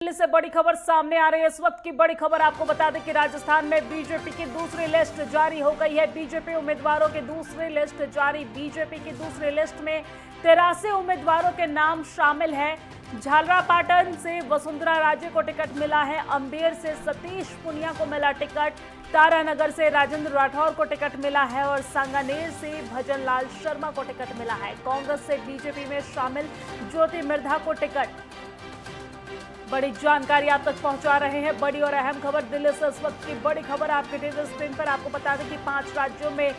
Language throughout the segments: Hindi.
दिल्ली से बड़ी खबर सामने आ रही है। इस वक्त की बड़ी खबर आपको बता दें कि राजस्थान में बीजेपी की दूसरी लिस्ट जारी हो गई है। बीजेपी उम्मीदवारों की दूसरी लिस्ट जारी। बीजेपी की दूसरी लिस्ट में 83 उम्मीदवारों के नाम शामिल हैं। झालरापाटन से वसुंधरा राजे को टिकट मिला है। अम्बेर से सतीश पुनिया को मिला टिकट। तारानगर से राजेंद्र राठौर को टिकट मिला है और सांगानेर से भजन लाल शर्मा को टिकट मिला है। कांग्रेस से बीजेपी में शामिल ज्योति मिर्धा को टिकट। बड़ी जानकारी आप तक पहुंचा रहे हैं। बड़ी और अहम खबर दिल्ली से इस वक्त की बड़ी खबर आपके टीवी स्क्रीन पर। आपको बता दें कि 5 राज्यों में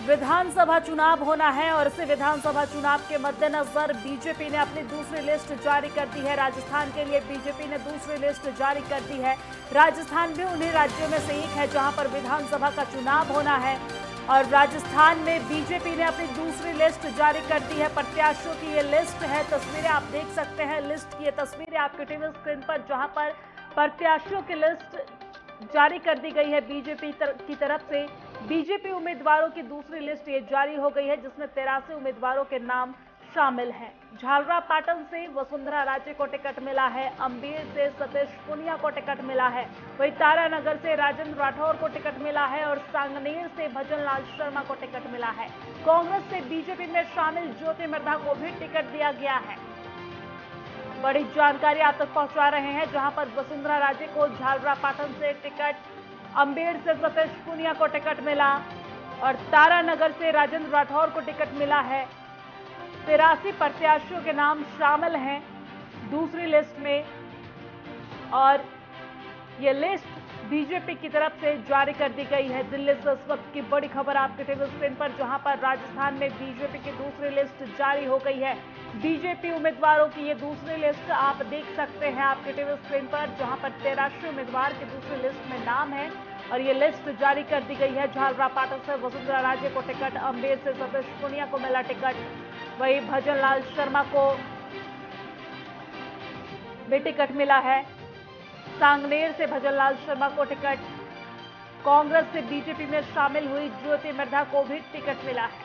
विधानसभा चुनाव होना है और इसी विधानसभा चुनाव के मद्देनजर बीजेपी ने अपनी दूसरी लिस्ट जारी कर दी है। राजस्थान के लिए बीजेपी ने दूसरी लिस्ट जारी कर दी है। राजस्थान भी उन्हीं राज्यों में से एक है जहां पर विधानसभा का चुनाव होना है और राजस्थान में बीजेपी ने अपनी दूसरी लिस्ट जारी कर दी है। प्रत्याशियों की ये लिस्ट है। तस्वीरें आप देख सकते हैं। लिस्ट की ये तस्वीरें आपके टीवी स्क्रीन पर, जहां पर प्रत्याशियों की लिस्ट जारी कर दी गई है बीजेपी की तरफ से। बीजेपी उम्मीदवारों की दूसरी लिस्ट ये जारी हो गई है जिसमें 83 उम्मीदवारों के नाम शामिल हैं। झालरापाटन से वसुंधरा राजे को टिकट मिला है। अम्बेर से सतीश पुनिया को टिकट मिला है। वहीं तारानगर से राजेंद्र राठौर को टिकट मिला है और सांगनेर से भजन लाल शर्मा को टिकट मिला है। कांग्रेस से बीजेपी में शामिल ज्योति मिर्धा को भी टिकट दिया गया है। बड़ी जानकारी आप तक पहुंचा रहे हैं, जहां पर वसुंधरा राजे को झालरापाटन से टिकट, अम्बेर से सतीश पुनिया को टिकट मिला और तारानगर से राजेंद्र राठौर को टिकट मिला है। 83 प्रत्याशियों के नाम शामिल हैं दूसरी लिस्ट में और ये लिस्ट बीजेपी की तरफ से जारी कर दी गई है। दिल्ली से इस वक्त की बड़ी खबर आपके टीवी स्क्रीन पर, जहां पर राजस्थान में बीजेपी की दूसरी लिस्ट जारी हो गई है। बीजेपी उम्मीदवारों की ये दूसरी लिस्ट आप देख सकते हैं आपके टीवी स्क्रीन पर, जहां पर 83 उम्मीदवार की दूसरी लिस्ट में नाम है और ये लिस्ट जारी कर दी गई है। झालरापाटन से वसुंधरा राजे को टिकट, अम्बेर से सतीश पुनिया को मिला टिकट, वही भजन लाल शर्मा को भी टिकट मिला है। सांगनेर से भजन लाल शर्मा को टिकट। कांग्रेस से बीजेपी में शामिल हुई ज्योति मिर्धा को भी टिकट मिला है।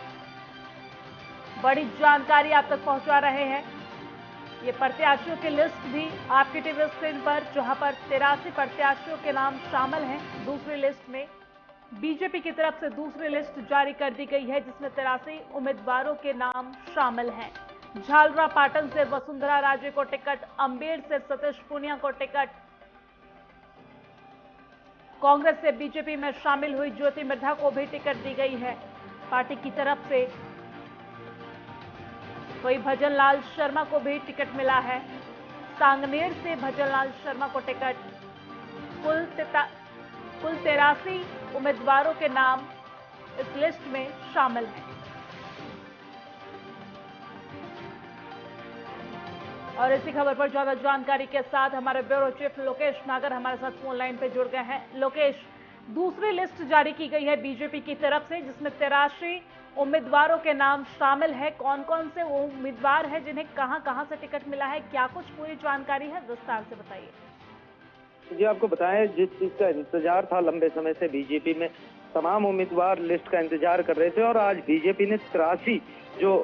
बड़ी जानकारी आप तक पहुंचा रहे हैं। ये प्रत्याशियों की लिस्ट भी आपकी टीवी स्क्रीन पर, जहां पर 83 प्रत्याशियों के नाम शामिल हैं दूसरी लिस्ट में। बीजेपी की तरफ से दूसरी लिस्ट जारी कर दी गई है जिसमें 83 उम्मीदवारों के नाम शामिल हैं। झालरापाटन से वसुंधरा राजे को टिकट, अम्बेर से सतीश पुनिया को टिकट, कांग्रेस से बीजेपी में शामिल हुई ज्योति मिर्धा को भी टिकट दी गई है पार्टी की तरफ से। वही भजन लाल शर्मा को भी टिकट मिला है। सांगनेर से भजन लाल शर्मा को टिकट। कुल 83 उम्मीदवारों के नाम इस लिस्ट में शामिल हैं। और इसी खबर पर ज्यादा जानकारी के साथ हमारे ब्यूरो चीफ लोकेश नागर हमारे साथ फोन लाइन पे जुड़ गए हैं। लोकेश, दूसरी लिस्ट जारी की गई है बीजेपी की तरफ से जिसमें 83 उम्मीदवारों के नाम शामिल है। कौन कौन से उम्मीदवार हैं, जिन्हें कहां से टिकट मिला है, क्या कुछ पूरी जानकारी है, विस्तार से बताइए। जी, आपको बताएं, जिस चीज का इंतजार था लंबे समय से बीजेपी में, तमाम उम्मीदवार लिस्ट का इंतजार कर रहे थे और आज बीजेपी ने 83 जो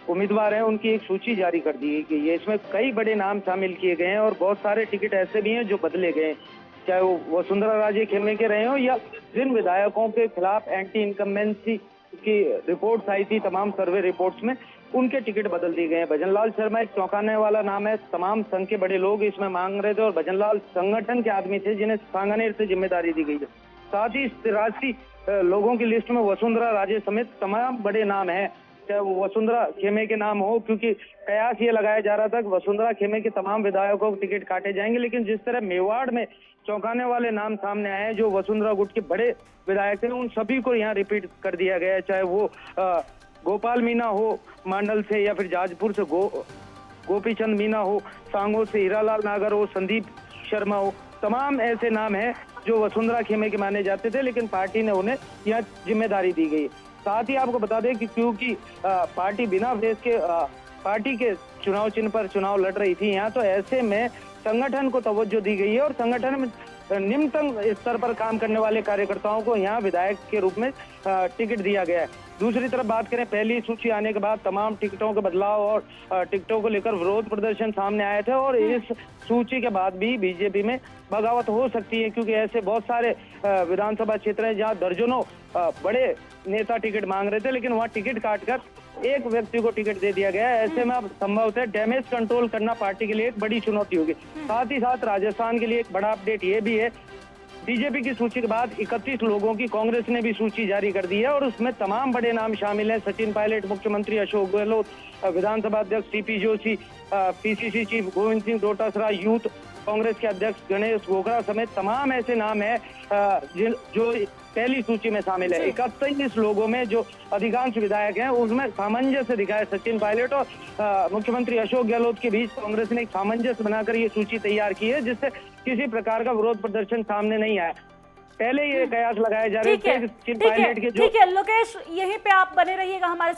उम्मीदवार हैं उनकी एक सूची जारी कर दी गई है। इसमें कई बड़े नाम शामिल किए गए हैं और बहुत सारे टिकट ऐसे भी हैं जो बदले गए हैं, चाहे वो वसुंधरा राजे खेमे के रहे हो या जिन विधायकों के खिलाफ एंटी इनकम्बेंसी की रिपोर्ट्स आई थी तमाम सर्वे रिपोर्ट्स में, उनके टिकट बदल दिए गए हैं। भजन लाल शर्मा एक चौंकाने वाला नाम है। तमाम संघ के बड़े लोग इसमें मांग रहे थे और भजन लाल संगठन के आदमी थे जिन्हें सांगानेर से जिम्मेदारी दी गई है। साथ ही 83 लोगों की लिस्ट में वसुंधरा राजे समेत तमाम बड़े नाम हैं, चाहे वो वसुंधरा खेमे के नाम हो, क्योंकि कयास ये लगाया जा रहा था कि वसुंधरा खेमे के तमाम विधायकों को टिकट काटे जाएंगे, लेकिन जिस तरह मेवाड़ में चौंकाने वाले नाम सामने आए हैं जो वसुंधरा गुट के बड़े विधायक थे, उन सभी को यहाँ रिपीट कर दिया गया है। चाहे वो गोपाल मीणा हो मांडल से या फिर जाजपुर से गोपीचंद मीणा हो, सांगो से हीरालाल नागर हो, संदीप शर्मा हो, तमाम ऐसे नाम हैं जो वसुंधरा खेमे के माने जाते थे, लेकिन पार्टी ने उन्हें यह जिम्मेदारी दी गई। साथ ही आपको बता दें कि क्योंकि पार्टी बिना फेस के पार्टी के चुनाव चिन्ह पर चुनाव लड़ रही थी यहाँ, तो ऐसे में संगठन को तवज्जो दी गई है और संगठन में निम्नतम स्तर पर काम करने वाले कार्यकर्ताओं को यहाँ विधायक के रूप में टिकट दिया गया है। दूसरी तरफ बात करें, पहली सूची आने के बाद तमाम टिकटों के बदलाव और टिकटों को लेकर विरोध प्रदर्शन सामने आए थे और इस सूची के बाद भी बीजेपी में बगावत हो सकती है, क्योंकि ऐसे बहुत सारे विधानसभा क्षेत्र हैं जहां दर्जनों बड़े नेता टिकट मांग रहे थे, लेकिन वहां टिकट काटकर एक व्यक्ति को टिकट दे दिया गया है। ऐसे में अब संभवतः डैमेज कंट्रोल करना पार्टी के लिए एक बड़ी चुनौती होगी। साथ ही साथ राजस्थान के लिए एक बड़ा अपडेट ये भी है, बीजेपी की सूची के बाद 31 लोगों की कांग्रेस ने भी सूची जारी कर दी है और उसमें तमाम बड़े नाम शामिल हैं। सचिन पायलट, मुख्यमंत्री अशोक गहलोत, विधानसभा अध्यक्ष TP Joshi, PCC chief Govind Singh Dotasra, youth Congress के अध्यक्ष गणेश गोखरा समेत तमाम ऐसे नाम है जो पहली सूची में शामिल है। 31 लोगों में जो अधिकांश विधायक हैं उसमें सामंजस्य दिखाया सचिन पायलट और मुख्यमंत्री अशोक गहलोत के बीच कांग्रेस ने एक सामंजस्य बनाकर ये सूची तैयार की है, जिससे किसी प्रकार का विरोध प्रदर्शन सामने नहीं आया। पहले ये कयास लगाए जा रहे थे सचिन पायलट के जो ठीक है लोकेश, यहीं पे आप बने रहिएगा हमारे